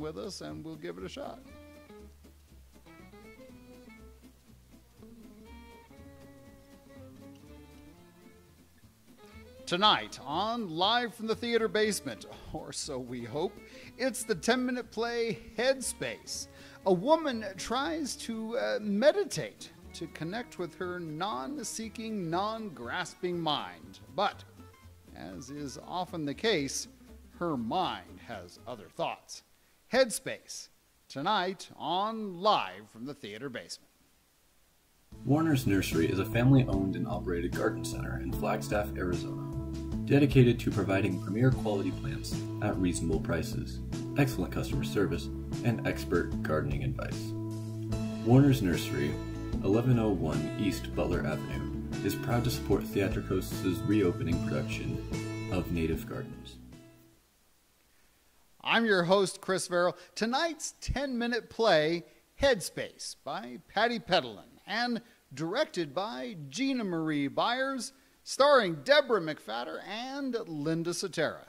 with us and we'll give it a shot. Tonight on Live from the Theater Basement, or so we hope, it's the 10-minute play Headspace. A woman tries to meditate to connect with her non-seeking, non-grasping mind. But, as is often the case, her mind has other thoughts. Headspace, tonight on Live from the Theater Basement. Warner's Nursery is a family-owned and operated garden center in Flagstaff, Arizona, dedicated to providing premier quality plants at reasonable prices, excellent customer service, and expert gardening advice. Warner's Nursery, 1101 East Butler Avenue, is proud to support Theatricos' reopening production of Native Gardens. I'm your host, Chris Verrill. Tonight's 10-minute play, Headspace, by Patty Pedalin, and directed by Gina Marie Byers, starring Deborah McFadder and Linda Sotera.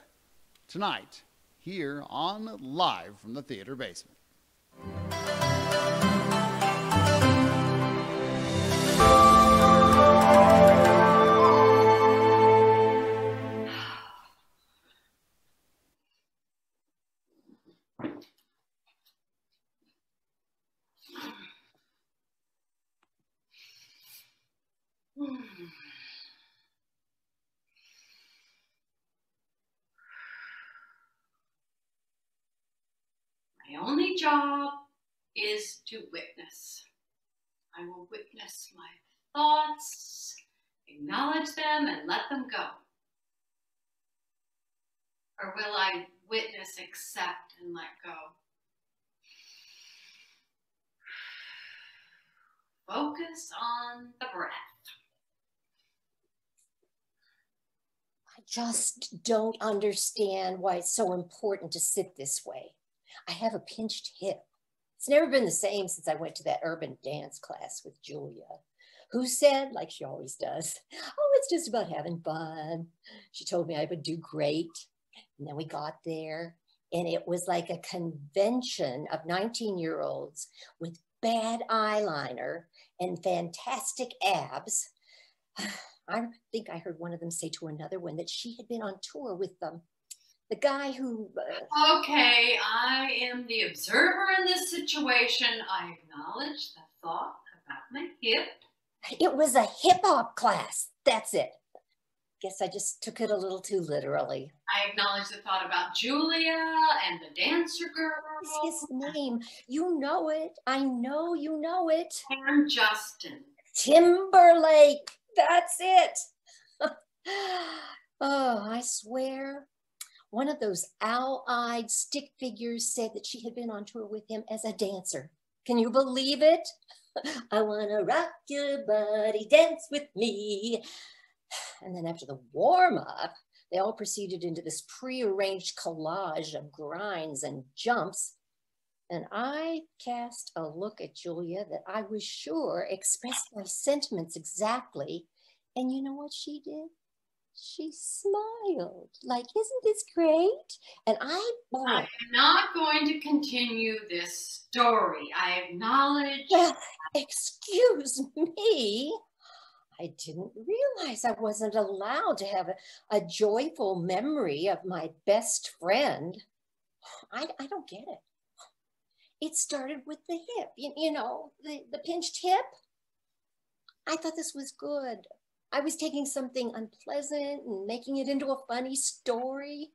Tonight, here on Live from the Theater Basement. My only job is to witness. I will witness my thoughts, acknowledge them, and let them go. Or will I witness, accept, and let go? Focus on the breath. I just don't understand why it's so important to sit this way. I have a pinched hip. It's never been the same since I went to that urban dance class with Julia, who said, like she always does, oh, it's just about having fun. She told me I would do great. And then we got there, and it was like a convention of 19-year-olds with bad eyeliner and fantastic abs. I think I heard one of them say to another one that she had been on tour with the guy who... Okay, I am the observer in this situation. I acknowledge the thought about my hip. It was a hip-hop class. That's it. Guess I just took it a little too literally. I acknowledge the thought about Julia and the dancer girl. What's his name? You know it. I know you know it. And Justin. Timberlake. That's it. Oh, I swear. One of those owl-eyed stick figures said that she had been on tour with him as a dancer. Can you believe it? I want to rock your body, dance with me. And then after the warm-up, they all proceeded into this pre-arranged collage of grinds and jumps. And I cast a look at Julia that I was sure expressed my sentiments exactly. And you know what she did? She smiled, like, isn't this great? And I'm not going to continue this story. I acknowledge. Excuse me. I didn't realize I wasn't allowed to have a joyful memory of my best friend. I don't get it. It started with the hip, you know, the pinched hip. I thought this was good. I was taking something unpleasant and making it into a funny story,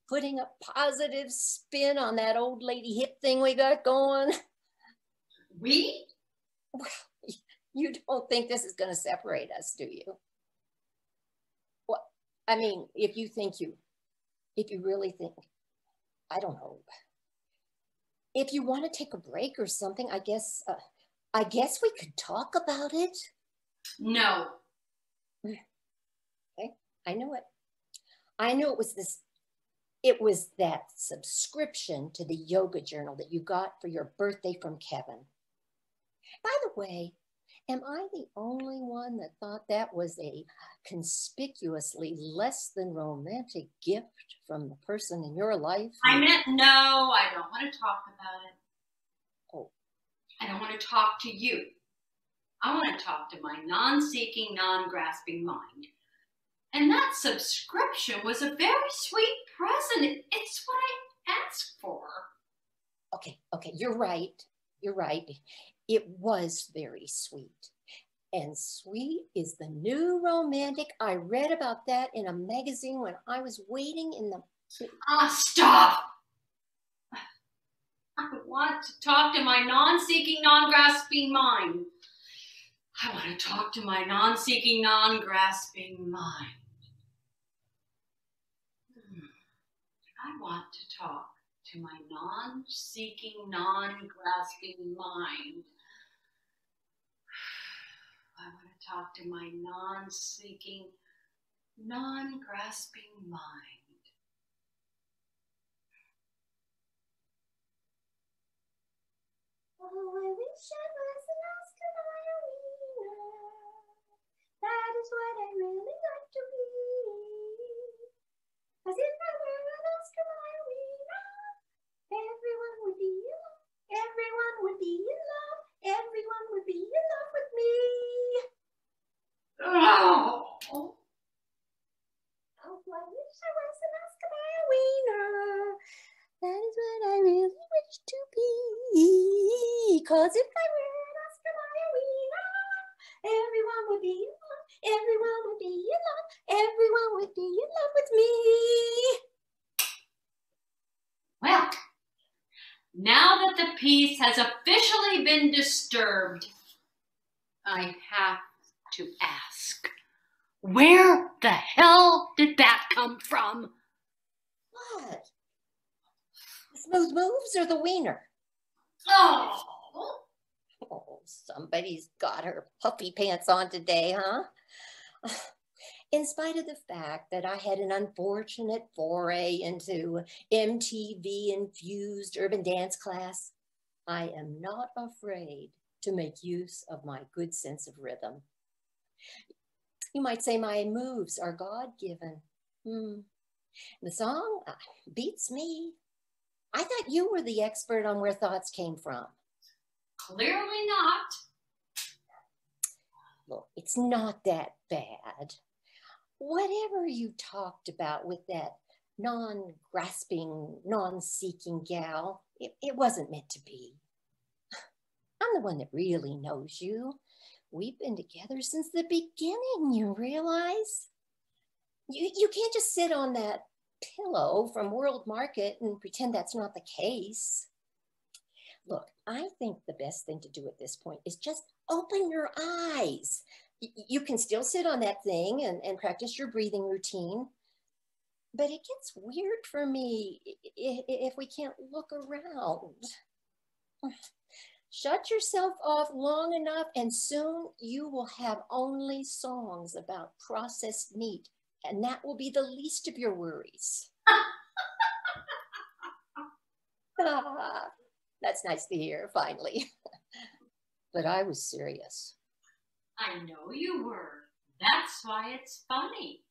putting a positive spin on that old lady hip thing we got going. We? Well, you don't think this is going to separate us, do you? Well, I mean, if you really think, I don't know. If you want to take a break or something, I guess we could talk about it. No. Okay, I know it. I knew it was that subscription to the yoga journal that you got for your birthday from Kevin. By the way, Am I the only one that thought that was a conspicuously less than romantic gift from the person in your life? I meant no, I don't want to talk about it. Oh. I don't want to talk to you. I want to talk to my non-seeking, non-grasping mind. And that subscription was a very sweet present. It's what I asked for. Okay, you're right. You're right. It was very sweet. And sweet is the new romantic. I read about that in a magazine when I was waiting in the... Stop! I want to talk to my non-seeking, non-grasping mind. I want to talk to my non-seeking, non-grasping mind. I want to talk to my non-seeking, non-grasping mind. I want to talk to my non-seeking, non-grasping mind. Oh, I wish I was an Oscar Mayer winner. That is what I really like to be. 'Cause if I were an Oscar Mayer winner, everyone would be in love. Everyone would be in love. Everyone would be in love with me. Oh, I wish I was an Oscar Mayer winner. That is what I really wish to be. 'Cause if I were an Oscar Mayer winner, everyone would be in love. Everyone would be in love. Everyone would be in love with me. well, now that the peace has officially been disturbed, I have to ask, where the hell did that come from? What? The smooth moves or the wiener? Oh, Somebody's got her puffy pants on today, huh? In spite of the fact that I had an unfortunate foray into MTV-infused urban dance class, I am not afraid to make use of my good sense of rhythm. You might say my moves are God-given. The song beats me. I thought you were the expert on where thoughts came from. clearly not. Look, it's not that bad. Whatever you talked about with that non-grasping, non-seeking gal, it wasn't meant to be. I'm the one that really knows you. We've been together since the beginning, you realize? You can't just sit on that pillow from World Market and pretend that's not the case. Look, I think the best thing to do at this point is just open your eyes. You can still sit on that thing and practice your breathing routine, but it gets weird for me if we can't look around. Shut yourself off long enough and soon you will have only songs about processed meat, and that will be the least of your worries. That's nice to hear, finally. But I was serious. I know you were. That's why it's funny.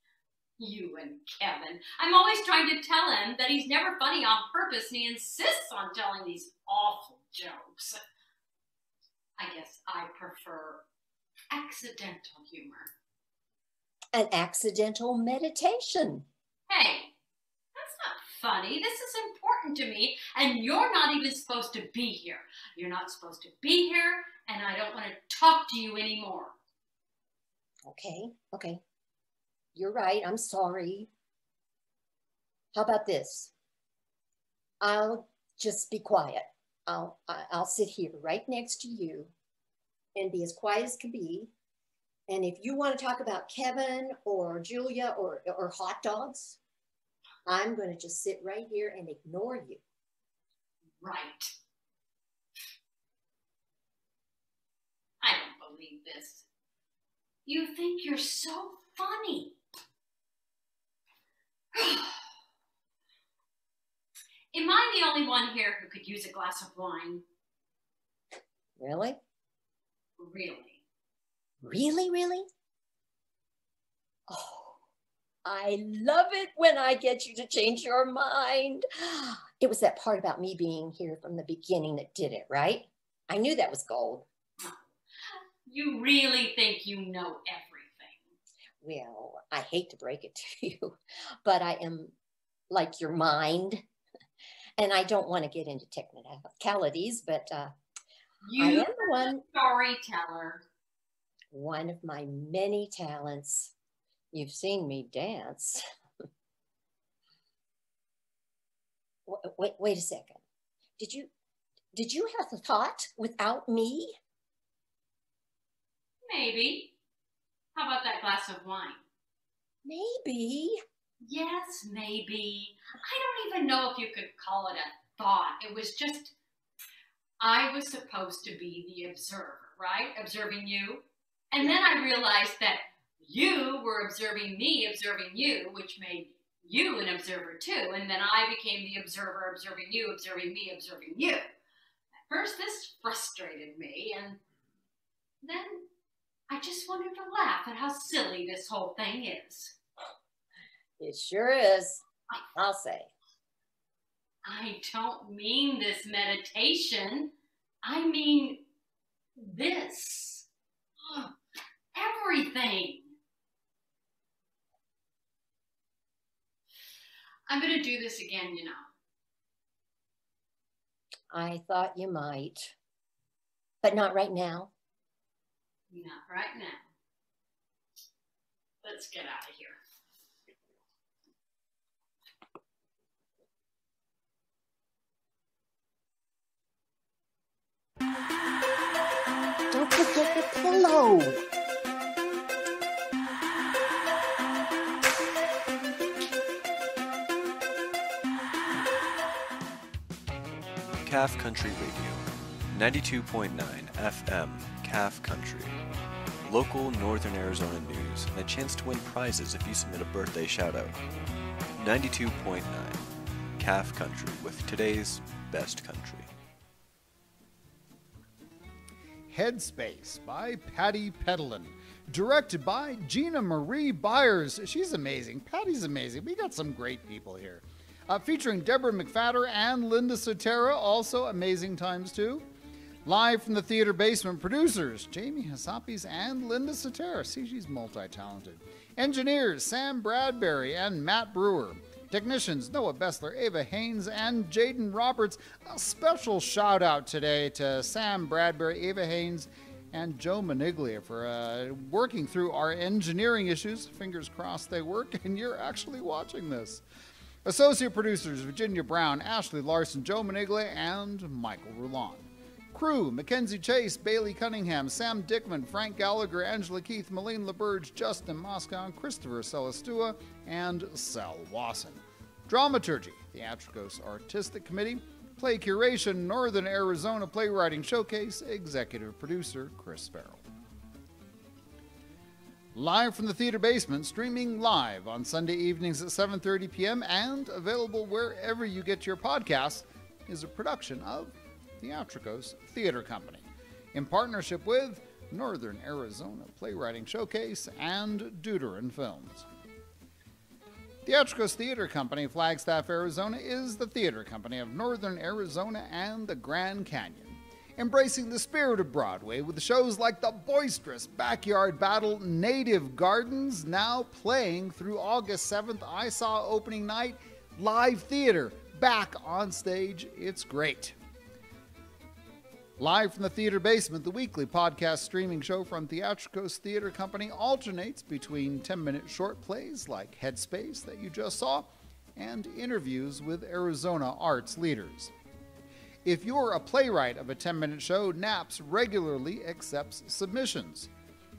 You and Kevin. I'm always trying to tell him that he's never funny on purpose, and he insists on telling these awful jokes. I guess I prefer accidental humor. An accidental meditation. Hey, that's not funny. This is important to me, and you're not even supposed to be here. You're not supposed to be here, and I don't want to talk to you anymore. Okay. You're right, I'm sorry. How about this? I'll just be quiet. I'll sit here right next to you and be as quiet as can be. And if you want to talk about Kevin or Julia or hot dogs, I'm going to just sit right here and ignore you. Right. I don't believe this. You think you're so funny. Am I the only one here who could use a glass of wine? Really? Really? Really, really? Oh, I love it when I get you to change your mind. It was that part about me being here from the beginning that did it, right? I knew that was gold. You really think you know everything? Well, I hate to break it to you, but I am like your mind. And I don't want to get into technicalities, but I am the one. Storyteller. One of my many talents. You've seen me dance. Wait a second. Did you have a thought without me? Maybe. How about that glass of wine? Maybe. Yes, maybe. I don't even know if you could call it a thought. It was just, I was supposed to be the observer, right? Observing you. And then I realized that you were observing me, observing you, which made you an observer too. And then I became the observer, observing you, observing me, observing you. At first, this frustrated me, and then I just wanted to laugh at how silly this whole thing is. It sure is, I'll say. I don't mean this meditation. I mean this. Everything. I'm going to do this again, you know. I thought you might, but not right now. Not right now. Let's get out of here. Don't forget the pillow. Calf Country Radio, 92.9 FM, Calf Country. Local Northern Arizona news and a chance to win prizes if you submit a birthday shoutout. 92.9 Calf Country with today's best country. Headspace by Patty Pedalin. Directed by Gina Marie Byers. She's amazing. Patty's amazing. We got some great people here. Featuring Deborah McFadder and Linda Sotera, also amazing times too. Live from the theater basement, producers Jamie Hasapis and Linda Sotera. See, she's multi-talented. Engineers Sam Bradbury and Matt Brewer. Technicians Noah Bessler, Ava Haynes, and Jaden Roberts. A special shout out today to Sam Bradbury, Ava Haynes, and Joe Maniglia for working through our engineering issues. Fingers crossed they work and you're actually watching this. Associate producers Virginia Brown, Ashley Larson, Joe Maniglia, and Michael Roulon. Crew Mackenzie Chase, Bailey Cunningham, Sam Dickman, Frank Gallagher, Angela Keith, Malene LaBerge, Justin Moscow, Christopher Celestua, and Sal Wasson. Dramaturgy, Theatricos Artistic Committee. Play Curation, Northern Arizona Playwriting Showcase, Executive Producer Chris Farrell. Live from the theater basement, streaming live on Sunday evenings at 7:30 p.m. and available wherever you get your podcasts, is a production of Theatricos Theater Company in partnership with Northern Arizona Playwriting Showcase and Deuteron Films. Theatricos Theater Company, Flagstaff, Arizona, is the theater company of Northern Arizona and the Grand Canyon, embracing the spirit of Broadway with shows like the boisterous Backyard Battle Native Gardens, now playing through August 7th. I saw opening night, live theater, back on stage. It's great. Live from the theater basement, the weekly podcast streaming show from Theatricos Theater Company alternates between 10-minute short plays like Headspace that you just saw and interviews with Arizona arts leaders. If you're a playwright of a 10-minute show, NAPS regularly accepts submissions.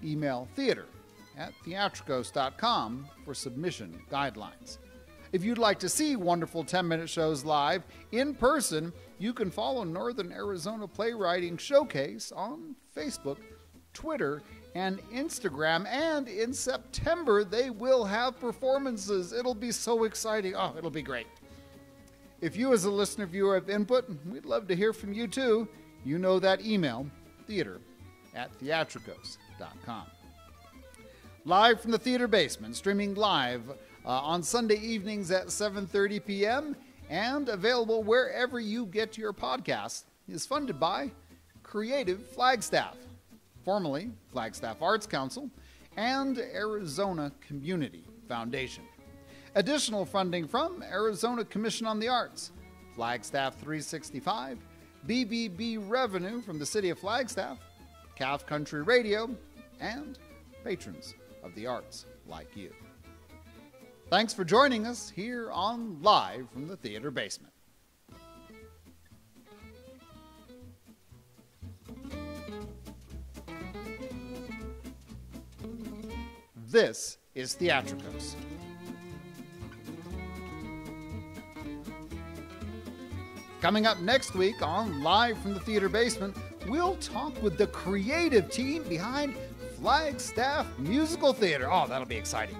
Email theater@theatricos.com for submission guidelines. If you'd like to see wonderful 10-minute shows live in person, you can follow Northern Arizona Playwriting Showcase on Facebook, Twitter, and Instagram. And in September, they will have performances. It'll be so exciting. Oh, it'll be great. If you as a listener viewer have input, we'd love to hear from you too. You know that email, theater@theatricos.com. theaterbasement.com. Live from the Theater Basement, streaming live on Sunday evenings at 7:30 p.m. and available wherever you get your podcasts, is funded by Creative Flagstaff, formerly Flagstaff Arts Council, and Arizona Community Foundation. Additional funding from Arizona Commission on the Arts, Flagstaff 365, BBB revenue from the City of Flagstaff, Calf Country Radio, and patrons of the arts like you. Thanks for joining us here on Live from the Theater Basement. This is Theatricos. Coming up next week on Live from the Theater Basement, we'll talk with the creative team behind Flagstaff Musical Theater. Oh, that'll be exciting.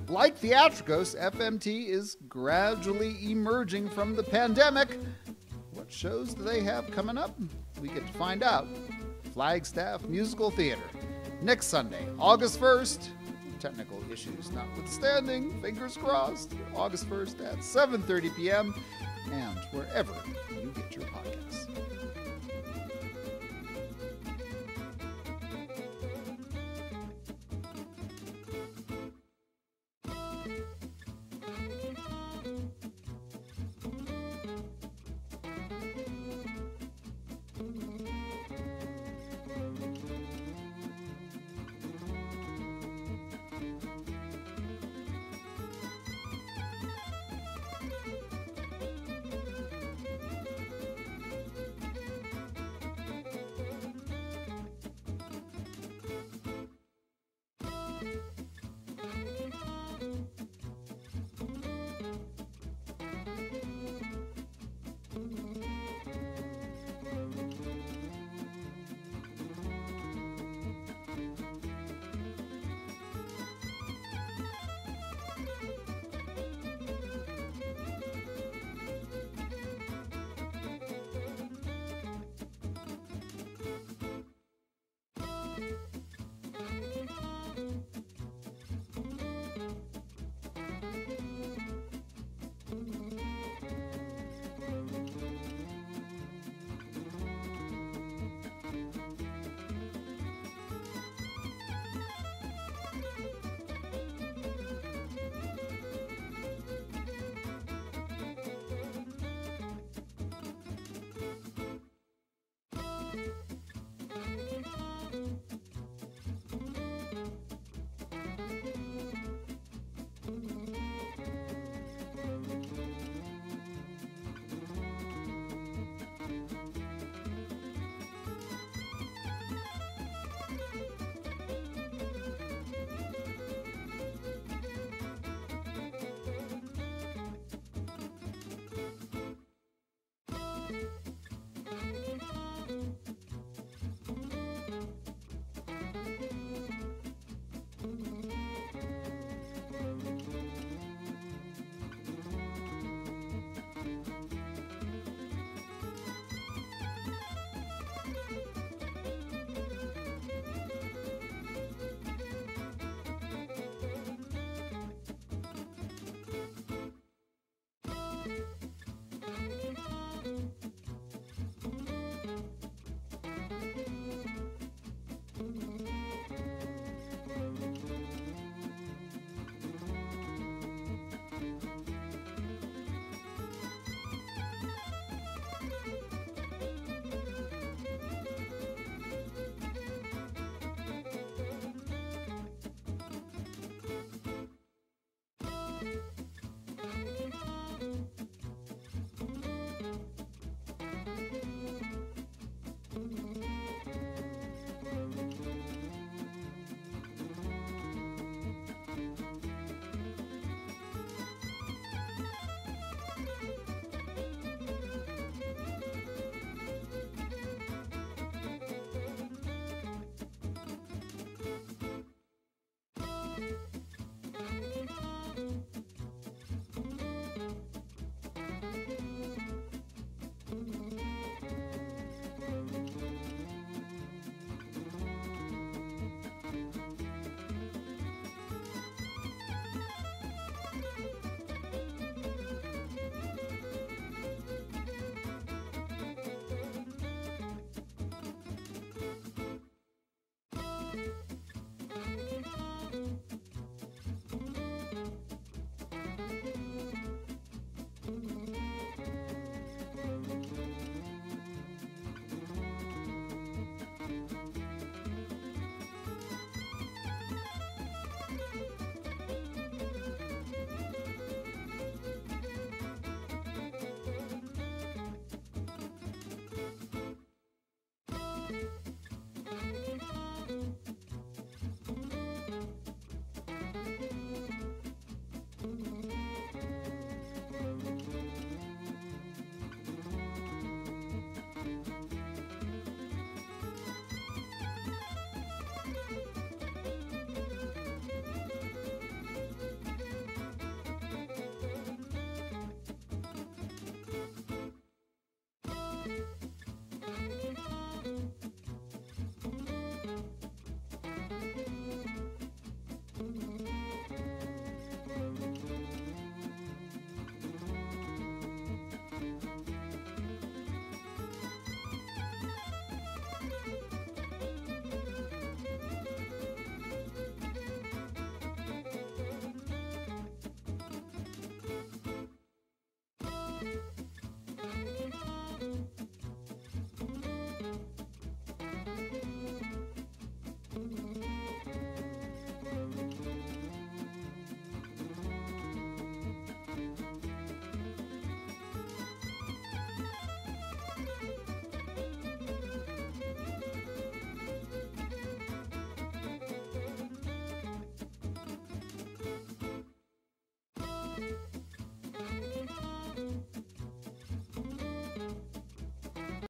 Like Theatricos, FMT is gradually emerging from the pandemic. What shows do they have coming up? We get to find out. Flagstaff Musical Theater, next Sunday, August 1st. Technical issues notwithstanding, fingers crossed, August 1st at 7:30 p.m. and wherever you get your podcast.